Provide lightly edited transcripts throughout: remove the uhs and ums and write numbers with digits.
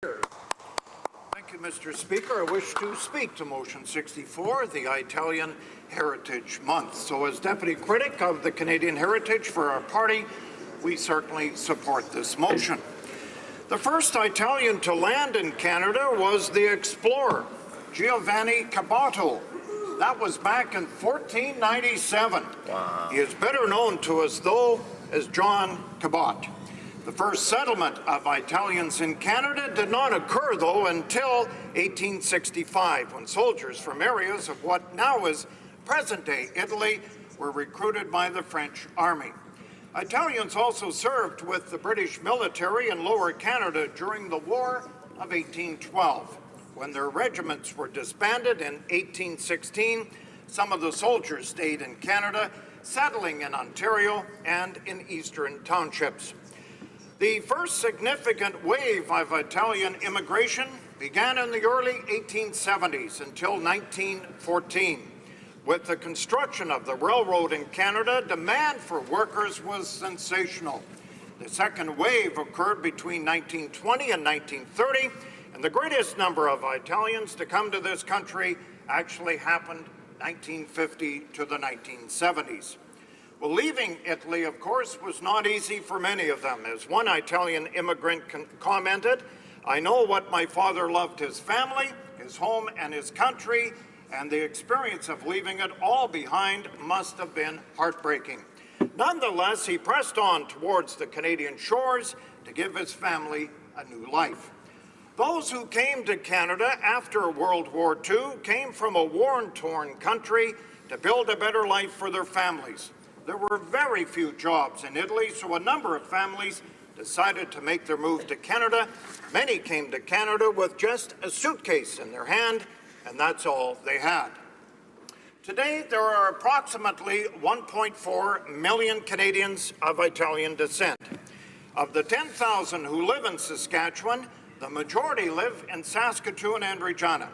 Thank you, Mr. Speaker. I wish to speak to Motion 64, the Italian Heritage Month. So as Deputy Critic of the Canadian Heritage for our party, we certainly support this motion. The first Italian to land in Canada was the explorer, Giovanni Caboto. That was back in 1497. Wow. He is better known to us, though, as John Cabot. The first settlement of Italians in Canada did not occur, though, until 1865, when soldiers from areas of what now is present-day Italy were recruited by the French Army. Italians also served with the British military in Lower Canada during the War of 1812. When their regiments were disbanded in 1816, some of the soldiers stayed in Canada, settling in Ontario and in eastern townships. The first significant wave of Italian immigration began in the early 1870s until 1914. With the construction of the railroad in Canada, demand for workers was sensational. The second wave occurred between 1920 and 1930, and the greatest number of Italians to come to this country actually happened 1950 to the 1970s. Well, leaving Italy, of course, was not easy for many of them. As one Italian immigrant commented, "I know what my father loved his family, his home, and his country, and the experience of leaving it all behind must have been heartbreaking." Nonetheless, he pressed on towards the Canadian shores to give his family a new life. Those who came to Canada after World War II came from a war-torn country to build a better life for their families. There were very few jobs in Italy, so a number of families decided to make their move to Canada. Many came to Canada with just a suitcase in their hand, and that's all they had. Today, there are approximately 1.4 million Canadians of Italian descent. Of the 10,000 who live in Saskatchewan, the majority live in Saskatoon and Regina.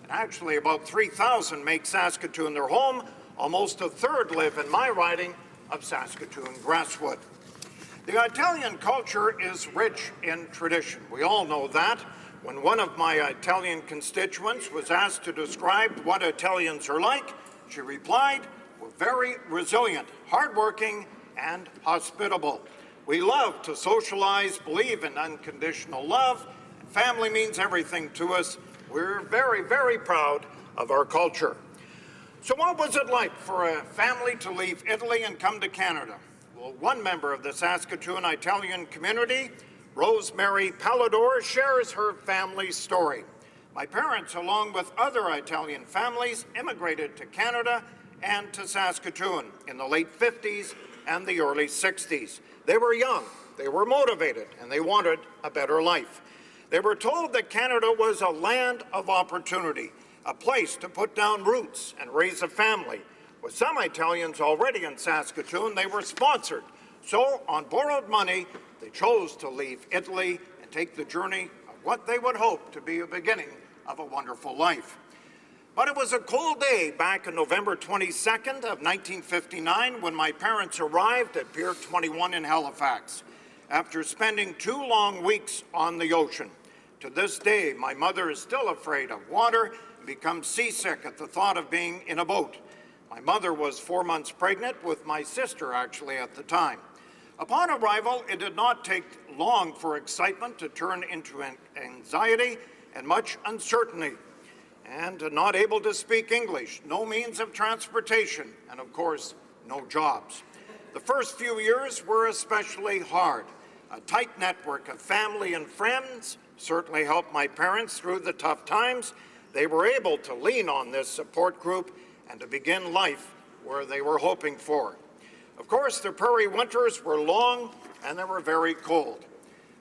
And actually, about 3,000 make Saskatoon their home. Almost a third live in my riding of Saskatoon-Grasswood. The Italian culture is rich in tradition. We all know that. When one of my Italian constituents was asked to describe what Italians are like, she replied, "We're very resilient, hardworking, and hospitable. We love to socialize, believe in unconditional love. Family means everything to us. We're very, very proud of our culture." So what was it like for a family to leave Italy and come to Canada? Well, one member of the Saskatoon Italian community, Rosemary Pallador, shares her family's story. "My parents, along with other Italian families, immigrated to Canada and to Saskatoon in the late 50s and the early 60s. They were young, they were motivated, and they wanted a better life. They were told that Canada was a land of opportunity, a place to put down roots and raise a family. With some Italians already in Saskatoon, they were sponsored. So, on borrowed money, they chose to leave Italy and take the journey of what they would hope to be a beginning of a wonderful life." But it was a cold day back on November 22nd of 1959 when my parents arrived at Pier 21 in Halifax after spending 2 long weeks on the ocean. To this day, my mother is still afraid of water and becomes seasick at the thought of being in a boat. My mother was 4 months pregnant with my sister, actually, at the time. Upon arrival, it did not take long for excitement to turn into anxiety and much uncertainty. And not able to speak English, no means of transportation, and of course, no jobs. The first few years were especially hard. A tight network of family and friends certainly helped my parents through the tough times. They were able to lean on this support group and to begin life where they were hoping for. Of course, the prairie winters were long and they were very cold.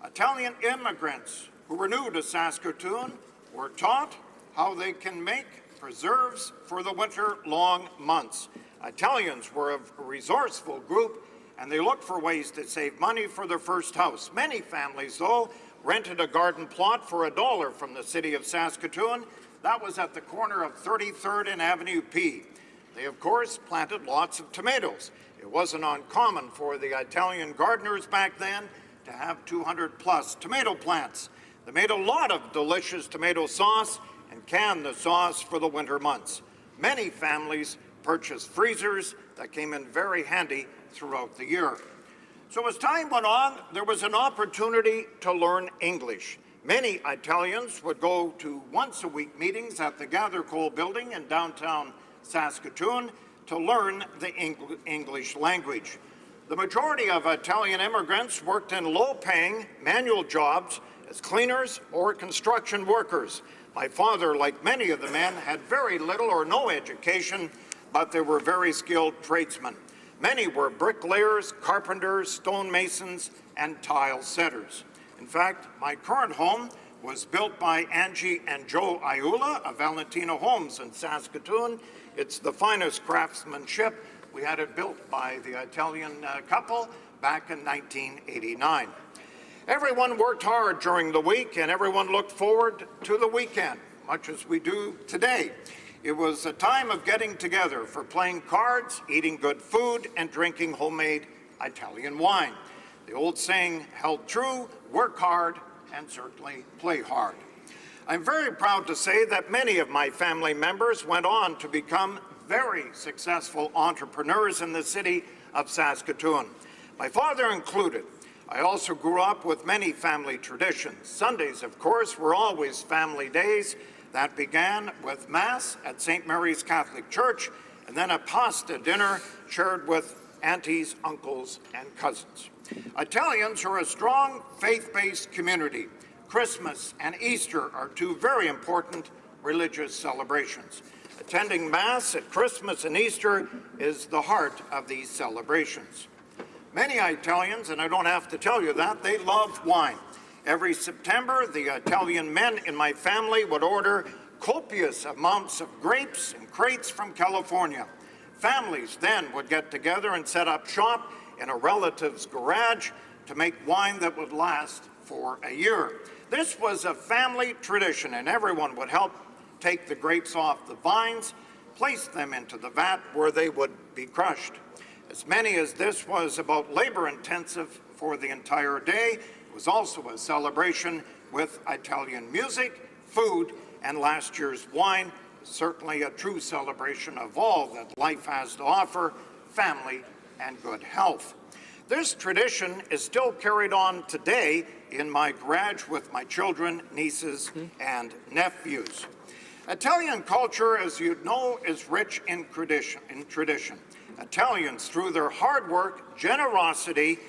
Italian immigrants who were new to Saskatoon were taught how they can make preserves for the winter-long months. Italians were a resourceful group, and they looked for ways to save money for their first house. Many families, though, rented a garden plot for $1 from the city of Saskatoon. That was at the corner of 33rd and Avenue P. They, of course, planted lots of tomatoes. It wasn't uncommon for the Italian gardeners back then to have 200-plus tomato plants. They made a lot of delicious tomato sauce and canned the sauce for the winter months. Many families purchased freezers that came in very handy throughout the year. So as time went on, there was an opportunity to learn English. Many Italians would go to once-a-week meetings at the Gathercole building in downtown Saskatoon to learn the English language. The majority of Italian immigrants worked in low-paying manual jobs as cleaners or construction workers. My father, like many of the men, had very little or no education, but they were very skilled tradesmen. Many were bricklayers, carpenters, stonemasons, and tile setters. In fact, my current home was built by Angie and Joe Iula of Valentino Homes in Saskatoon. It's the finest craftsmanship. We had it built by the Italian couple back in 1989. Everyone worked hard during the week, and everyone looked forward to the weekend, much as we do today. It was a time of getting together for playing cards, eating good food, and drinking homemade Italian wine. The old saying held true: work hard and certainly play hard. I'm very proud to say that many of my family members went on to become very successful entrepreneurs in the city of Saskatoon, my father included. I also grew up with many family traditions. Sundays, of course, were always family days. That began with Mass at St. Mary's Catholic Church, and then a pasta dinner shared with aunties, uncles, and cousins. Italians are a strong faith-based community. Christmas and Easter are two very important religious celebrations. Attending Mass at Christmas and Easter is the heart of these celebrations. Many Italians, and I don't have to tell you that, they love wine. Every September, the Italian men in my family would order copious amounts of grapes and crates from California. Families then would get together and set up shop in a relative's garage to make wine that would last for a year. This was a family tradition, and everyone would help take the grapes off the vines, place them into the vat where they would be crushed. As many as this was about labor-intensive for the entire day, it was also a celebration with Italian music, food, and last year's wine. Certainly a true celebration of all that life has to offer, family and good health. This tradition is still carried on today in my garage with my children, nieces, and nephews. Italian culture, as you know, is rich in tradition. Italians, through their hard work, generosity,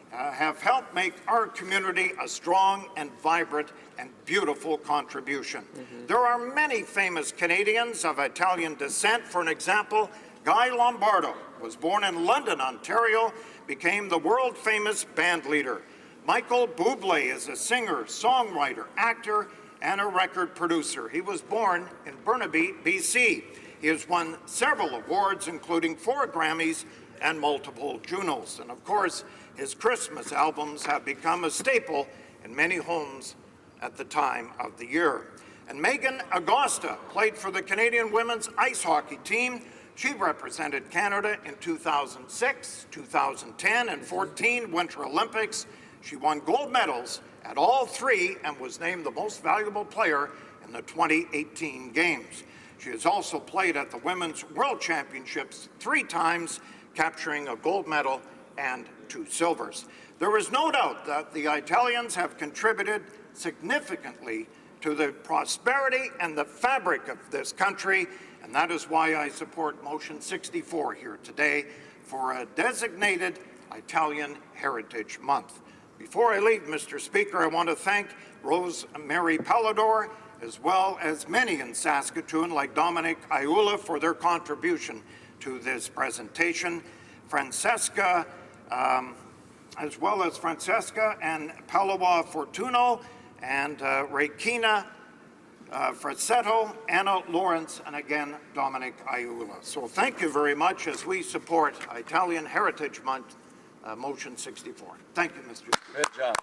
have helped make our community a strong and vibrant and beautiful contribution. There are many famous Canadians of Italian descent. For an example, Guy Lombardo was born in London, Ontario, became the world-famous band leader. Michael Bublé is a singer, songwriter, actor, and a record producer. He was born in Burnaby, BC. He has won several awards, including 4 Grammys and multiple Junos. And of course, his Christmas albums have become a staple in many homes at the time of the year. And Megan Agosta played for the Canadian women's ice hockey team. She represented Canada in 2006, 2010, and 14 Winter Olympics. She won gold medals at all 3 and was named the most valuable player in the 2018 Games. She has also played at the Women's World Championships 3 times, capturing a gold medal and 2 silvers. There is no doubt that the Italians have contributed significantly to the prosperity and the fabric of this country, and that is why I support Motion 64 here today for a designated Italian Heritage Month. Before I leave, Mr. Speaker, I want to thank Rosemary Pallador, as well as many in Saskatoon, like Dominic Iula, for their contribution to this presentation. Francesca, as well as Francesca and Palawa Fortuno, and Reikina Frassetto, Anna Lawrence, and again, Dominic Iula. So thank you very much as we support Italian Heritage Month, Motion 64. Thank you, Mr. Speaker. Good job.